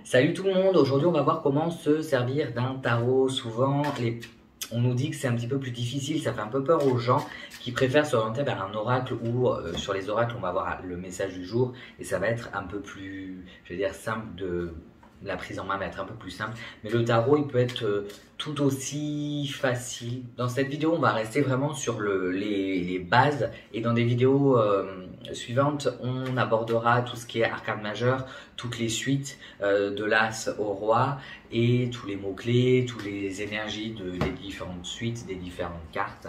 Salut tout le monde, aujourd'hui on va voir comment se servir d'un tarot. Souvent, on nous dit que c'est un petit peu plus difficile, ça fait un peu peur aux gens qui préfèrent s'orienter vers un oracle ou sur les oracles on va avoir le message du jour et ça va être un peu plus, je vais dire, simple de... La prise en main va être un peu plus simple, mais le tarot il peut être tout aussi facile. Dans cette vidéo on va rester vraiment sur les bases et dans des vidéos suivantes on abordera tout ce qui est arcane majeure, toutes les suites de l'as au roi et tous les mots-clés, toutes les énergies des différentes suites, des différentes cartes.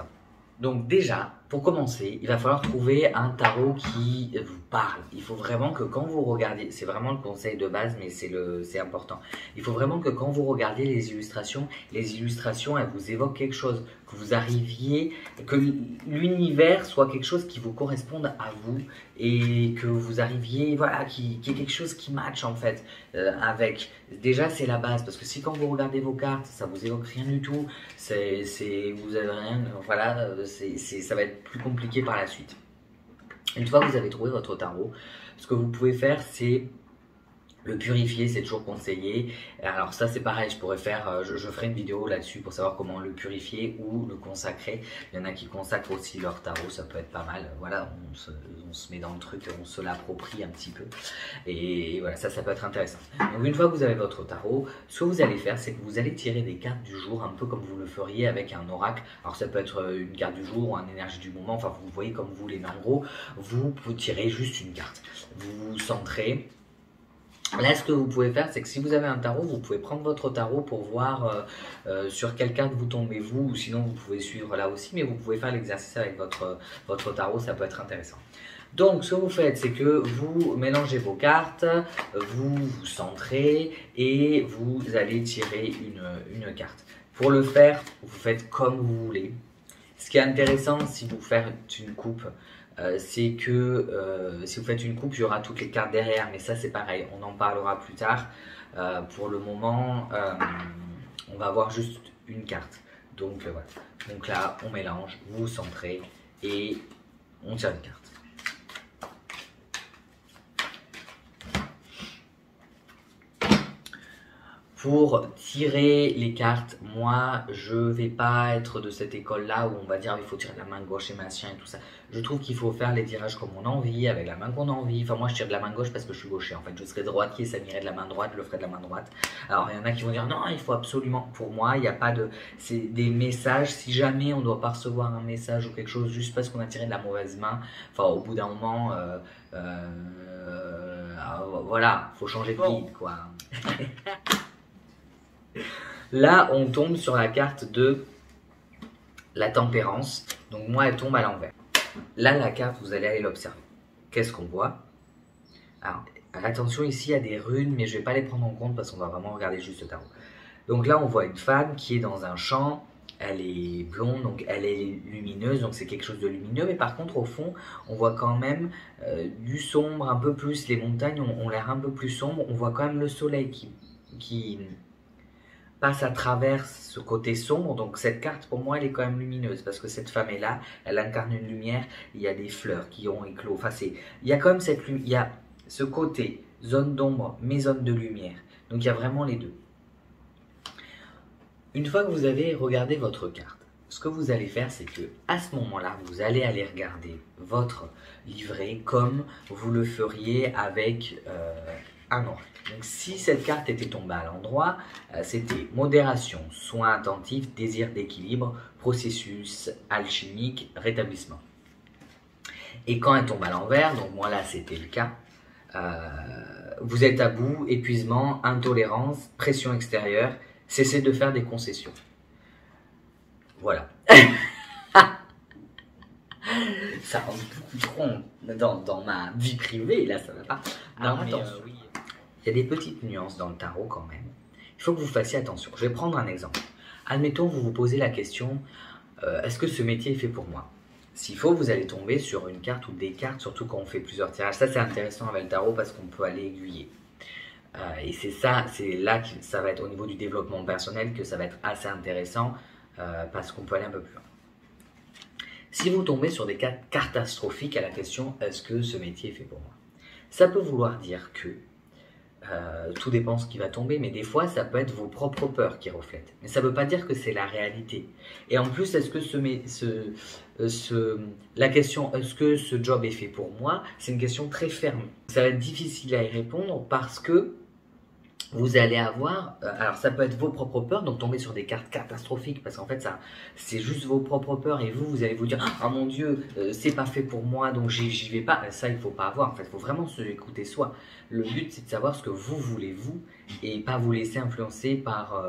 Donc déjà, pour commencer, il va falloir trouver un tarot qui vous parle. Il faut vraiment que quand vous regardiez, c'est vraiment le conseil de base, mais c'est important. Il faut vraiment que quand vous regardiez les illustrations, elles vous évoquent quelque chose, que vous arriviez, que l'univers soit quelque chose qui vous corresponde à vous et que vous arriviez, voilà, qu'il y ait quelque chose qui matche en fait avec. Déjà, c'est la base, parce que si quand vous regardez vos cartes, ça vous évoque rien du tout, vous avez rien, voilà, ça va être plus compliqué par la suite. Une fois que vous avez trouvé votre tarot, ce que vous pouvez faire, c'est le purifier, c'est toujours conseillé. Alors ça c'est pareil, je ferai une vidéo là-dessus pour savoir comment le purifier ou le consacrer. Il y en a qui consacrent aussi leur tarot, ça peut être pas mal. Voilà, on se met dans le truc, on se l'approprie un petit peu. Et voilà, ça peut être intéressant. Donc une fois que vous avez votre tarot, ce que vous allez faire, c'est que vous allez tirer des cartes du jour, un peu comme vous le feriez avec un oracle. Alors ça peut être une carte du jour ou une énergie du moment, enfin vous voyez comme vous voulez. Mais en gros, vous tirez juste une carte. Vous vous centrez. Là, ce que vous pouvez faire, c'est que si vous avez un tarot, vous pouvez prendre votre tarot pour voir sur quelle carte vous tombez vous, ou sinon vous pouvez suivre là aussi, mais vous pouvez faire l'exercice avec votre tarot, ça peut être intéressant. Donc, ce que vous faites, c'est que vous mélangez vos cartes, vous vous centrez et vous allez tirer une carte. Pour le faire, vous faites comme vous voulez. Ce qui est intéressant, si vous faites une coupe, c'est que si vous faites une coupe, il y aura toutes les cartes derrière, mais ça c'est pareil, on en parlera plus tard. Pour le moment, on va voir juste une carte. Donc voilà. Donc là, on mélange, vous vous centrez et on tire une carte. Pour tirer les cartes, moi, je vais pas être de cette école-là où on va dire il faut tirer de la main gauche et machin et tout ça. Je trouve qu'il faut faire les tirages comme on a envie, avec la main qu'on a envie. Enfin, moi, je tire de la main gauche parce que je suis gaucher. En fait, je serais droitier, ça m'irait de la main droite, je le ferais de la main droite. Alors, il y en a qui vont dire non, il faut absolument. Pour moi, il n'y a pas de. C'est des messages. Si jamais on ne doit pas recevoir un message ou quelque chose juste parce qu'on a tiré de la mauvaise main, enfin, au bout d'un moment, voilà, faut changer de guide, quoi. Là, on tombe sur la carte de la tempérance. Donc, moi, elle tombe à l'envers. Là, la carte, vous allez aller l'observer. Qu'est-ce qu'on voit? Alors, attention, ici, il y a des runes, mais je ne vais pas les prendre en compte parce qu'on va vraiment regarder juste le tarot. Donc là, on voit une femme qui est dans un champ. Elle est blonde, donc elle est lumineuse, donc c'est quelque chose de lumineux. Mais par contre, au fond, on voit quand même du sombre, un peu plus. Les montagnes ont l'air un peu plus sombres. On voit quand même le soleil qui passe à travers ce côté sombre. Donc cette carte pour moi elle est quand même lumineuse parce que cette femme est là, elle incarne une lumière, il y a des fleurs qui ont éclos, enfin il y a quand même il y a ce côté zone d'ombre mais zone de lumière, donc il y a vraiment les deux. Une fois que vous avez regardé votre carte, ce que vous allez faire c'est que à ce moment là vous allez aller regarder votre livret comme vous le feriez avec un oracle. Donc si cette carte était tombée à l'endroit, c'était modération, soin attentif, désir d'équilibre, processus alchimique, rétablissement. Et quand elle tombe à l'envers, donc moi là c'était le cas, vous êtes à bout, épuisement, intolérance, pression extérieure, cessez de faire des concessions. Voilà. Ça rentre beaucoup trop dans ma vie privée, là ça va pas. Alors attention. Oui. Il y a des petites nuances dans le tarot quand même. Il faut que vous fassiez attention. Je vais prendre un exemple. Admettons, vous vous posez la question, est-ce que ce métier est fait pour moi? S'il faut, vous allez tomber sur une carte ou des cartes, surtout quand on fait plusieurs tirages. Ça, c'est intéressant avec le tarot parce qu'on peut aller aiguiller. Et c'est là que ça va être au niveau du développement personnel que ça va être assez intéressant parce qu'on peut aller un peu plus loin. Si vous tombez sur des cas catastrophiques à la question, est-ce que ce métier est fait pour moi? Ça peut vouloir dire que tout dépend ce qui va tomber, mais des fois, ça peut être vos propres peurs qui reflètent. Mais ça ne veut pas dire que c'est la réalité. Et en plus, est-ce que la question, est-ce que ce job est fait pour moi, c'est une question très ferme. Ça va être difficile à y répondre parce que vous allez avoir, alors ça peut être vos propres peurs, donc tomber sur des cartes catastrophiques, parce qu'en fait ça, c'est juste vos propres peurs, et vous allez vous dire, ah mon Dieu, c'est pas fait pour moi, donc j'y vais pas. Ça, il faut pas avoir, en fait, il faut vraiment se écouter soi. Le but, c'est de savoir ce que vous voulez, vous, et pas vous laisser influencer par,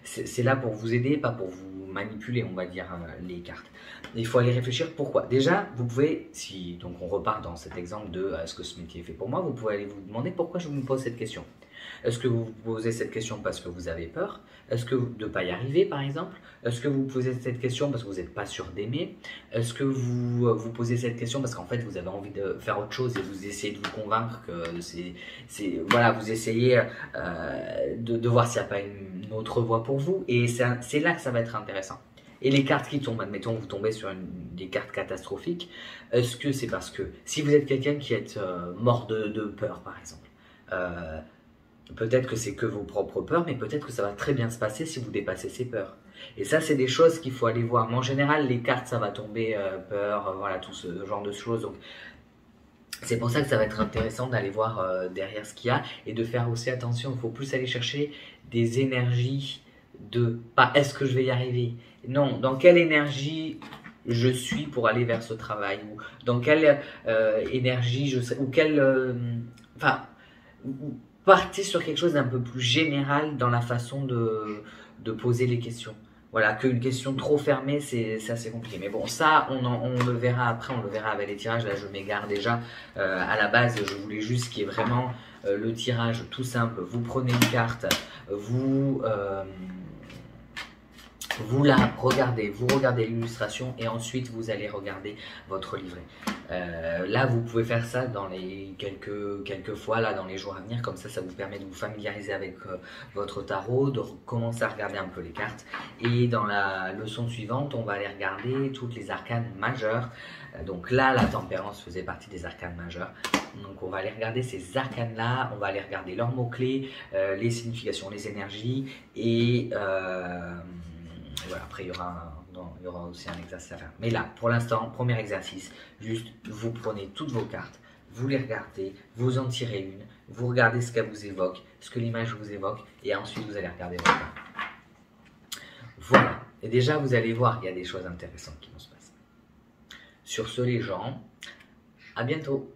c'est là pour vous aider, pas pour vous manipuler, on va dire, les cartes. Il faut aller réfléchir pourquoi. Déjà, vous pouvez, si donc on repart dans cet exemple de est-ce que ce métier est fait pour moi, vous pouvez aller vous demander pourquoi je me pose cette question. Est-ce que vous vous posez cette question parce que vous avez peur? Est-ce que de ne pas y arriver, par exemple? Est-ce que vous vous posez cette question parce que vous n'êtes pas sûr d'aimer? Est-ce que vous vous posez cette question parce qu'en fait, vous avez envie de faire autre chose et vous essayez de vous convaincre que voilà, vous essayez de voir s'il n'y a pas une autre voie pour vous. Et c'est là que ça va être intéressant. Et les cartes qui tombent, admettons, vous tombez sur des cartes catastrophiques, est-ce que c'est parce que si vous êtes quelqu'un qui est mort de peur, par exemple, peut-être que c'est que vos propres peurs, mais peut-être que ça va très bien se passer si vous dépassez ces peurs. Et ça, c'est des choses qu'il faut aller voir. Mais en général, les cartes, ça va tomber peur, voilà, tout ce genre de choses. Donc, c'est pour ça que ça va être intéressant d'aller voir derrière ce qu'il y a et de faire aussi attention. Il faut plus aller chercher des énergies de pas est-ce que je vais y arriver. Non, dans quelle énergie je suis pour aller vers ce travail, ou dans quelle énergie je sais, ou quelle, enfin, partir sur quelque chose d'un peu plus général dans la façon de poser les questions. Voilà, qu'une question trop fermée, c'est assez compliqué. Mais bon, ça, on le verra après, on le verra avec les tirages. Là, je m'égare déjà. À la base, je voulais juste qu'il y ait vraiment le tirage tout simple. Vous prenez une carte, vous la regardez, vous regardez l'illustration et ensuite vous allez regarder votre livret. Là, vous pouvez faire ça dans les quelques fois, là, dans les jours à venir. Comme ça vous permet de vous familiariser avec votre tarot, de commencer à regarder un peu les cartes. Et dans la leçon suivante, on va aller regarder toutes les arcanes majeures. Donc là, la tempérance faisait partie des arcanes majeures. Donc on va aller regarder ces arcanes-là, on va aller regarder leurs mots-clés, les significations, les énergies et voilà, après il y aura aussi un exercice à faire. Mais là, pour l'instant, premier exercice, juste vous prenez toutes vos cartes, vous les regardez, vous en tirez une, vous regardez ce qu'elle vous évoque, ce que l'image vous évoque, et ensuite vous allez regarder votre carte. Voilà, et déjà vous allez voir qu'il y a des choses intéressantes qui vont se passer. Sur ce les gens, à bientôt.